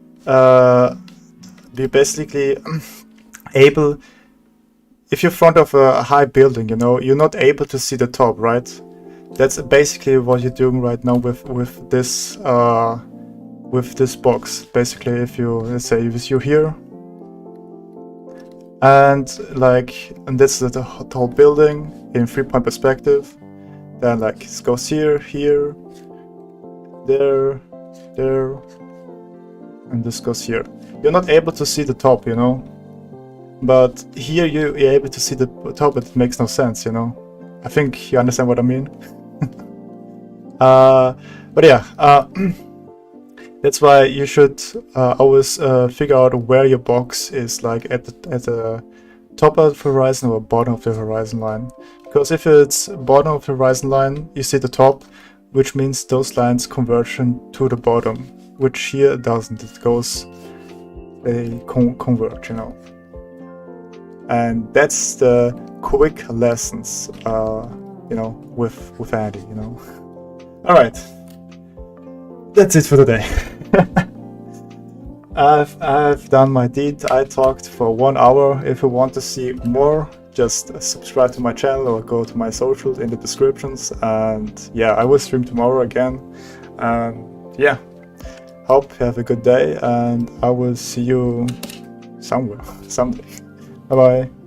able, if you're in front of a high building, you know, you're not able to see the top, right? That's basically what you're doing right now with this box. Basically, if you, let's say you're here, and this is the whole building in 3-point perspective, then like it goes here, here, there, there, and this goes here. You're not able to see the top, you know, but here you're able to see the top, but it makes no sense, you know. I think you understand what I mean. But yeah, that's why you should always figure out where your box is, like at the top of the horizon or bottom of the horizon line. Because if it's bottom of the horizon line, you see the top, which means those lines converge to the bottom, which here doesn't. It goes, they converge, you know. And that's the quick lessons, you know, with Andy, you know. All right, that's it for today. I've done my deed. I talked for 1 hour. If you want to see more, just subscribe to my channel or go to my socials in the descriptions. And yeah, I will stream tomorrow again. And yeah, hope you have a good day, and I will see you somewhere, someday. Bye bye.